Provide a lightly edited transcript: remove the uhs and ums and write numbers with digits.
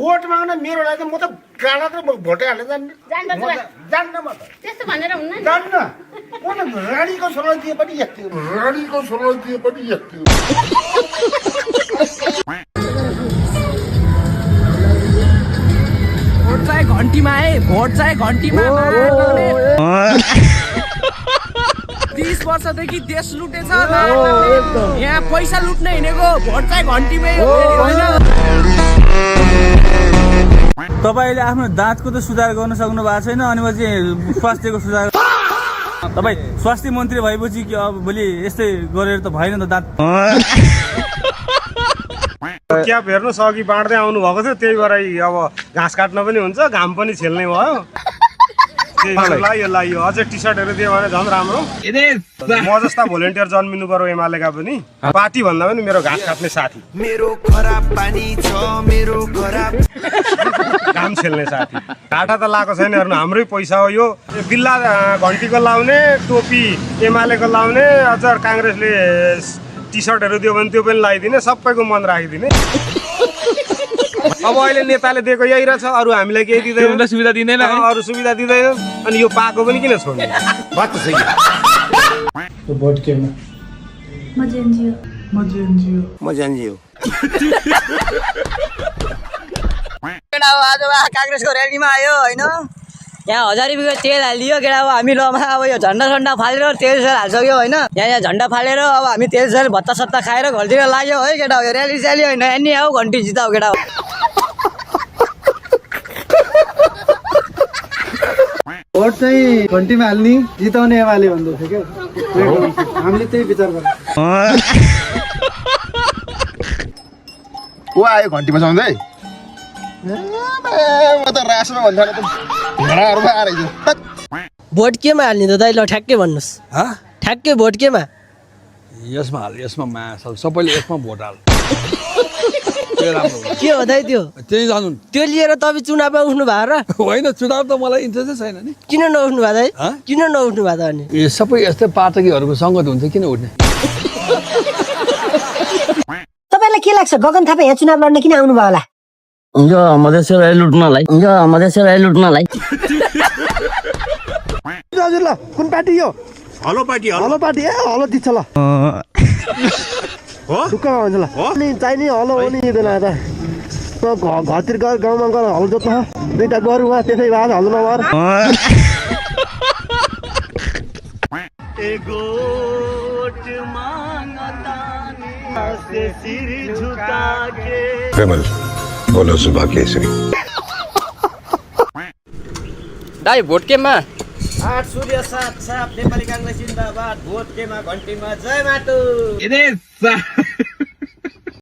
Vote माग्न मेरो लागि म त गाडा त भोटै हाल्न जान्न जान्न म त त्यस्तो भनेर हुन्न नि जान्न म त रानीको छोरा दिए पनि यति भोट चाहिँ घन्टीमा है भोट चाहिँ घन्टीमा 30 वर्षदेखि देश लुटेछ यहाँ पैसा लुट्ने हिँडेको भोट चाहिँ घन्टीमै होइन। तपाईले आफ्नो दाँतको त सुधार गर्न सक्नु भएको छैन अनि पछि स्वास्थ्यको सुधार तपाई स्वास्थ्य मन्त्री भएपछि कि अब भोलि यस्तै गरेर त भएन त दाँत क्याप हेर्नु सकी बाँड्दै आउनु भएको थियो त्यही भएर अब घाँस काट्न पनि हुन्छ घाम पनि छेल्ने भयो यसलाई अझै टी सर्टहरू दियो भने झन् राम्रो म जस्ता भोलिन्टियर जन्मिनु पर्यो एमालेका पनि पार्टी भन्दा पनि मेरो घाँस काट्ने साथी मेरो खराब पानी छ मेरो खराब घाम छेल्ने साथी घाटा त लाएको छैन हेर्नु हाम्रै पैसा हो यो बिल्ला घन्टीको लाउने टोपी एमालेको लाउने अझ काङ्ग्रेसले टी सर्टहरू दियो भने त्यो पनि लगाइदिने सबैको मन राखिदिने अब अहिले नेताले दिएको यही रहेछ अरू हामीलाई केही दिँदैन सुविधा दिँदैन अरू सुविधा दिँदैन अनि यो पाएको पनि किन छोड्ने बात त सही भोट केमा म जेएनजिओ आज काङ्ग्रेसको र्यालीमा आयो होइन यहाँ 1000 रुपियाँको तेल हालिदियो केटा अब हामी लमा अब यो झन्डा फालेर तेल सेल हालिसक्यो होइन यहाँ झन्डा फालेर अब हामी तेल सेल भत्ता सत्ता खाएर घरतिर लाग्यो है केटा हो यो र्याली स्याली होइन एनी आऊ घन्टी जिताऊ केटा हो। भोट चाहिँ घन्टीमा हाल्ने जिताउने एमाले भन्दै थियो क्या हामीले त्यही विचार गर्छौँ। को आयो घन्टी बजाउँदै म त रासमा भन्दा त घरहरुमा आएर भोट केमा हाल्ने त दाइ ल ठ्याक्कै भन्नुहोस् ठ्याक्कै भोट केमा यसमा हाल यसमा मासल सबैले यसमा भोट हाल के हो दाइ त्यो त्यही जानु त्यो लिएर तपाईँ चुनावमा उठ्नु भएको र होइन चुनाव त मलाई इन्ट्रेस्टै छैन नि किन नउठ्नु भएको दाइ किन नउठ्नु भएको त अनि यो सबै यस्तै पाठकीहरूको सङ्गत हुन्छ किन उठ्ने तपाईलाई के लाग्छ गगन थापा यहाँ चुनाव लड्न किन आउनु भयो होला मधेसलाई लुट्नलाई हजुर ल कुन पार्टी यो हलो पार्टी हलो पार्टी ए हलो दिन्छ ल हो ढुक्क हुन्छ ल अनि चाहिने हलो हो नि दिँदैन यता घरतिर गएर गाउँमा गएर हल जोत्न दुईटा गोरु उहाँ त्यसै भएर हल्नु नभएर विमल बोलो सुबह केसरी दाइ भोट केमा 8 सूर्य 7 नेपाली काङ्ग्रेस जिन्दाबाद भोट केमा घन्टीमा जय माटो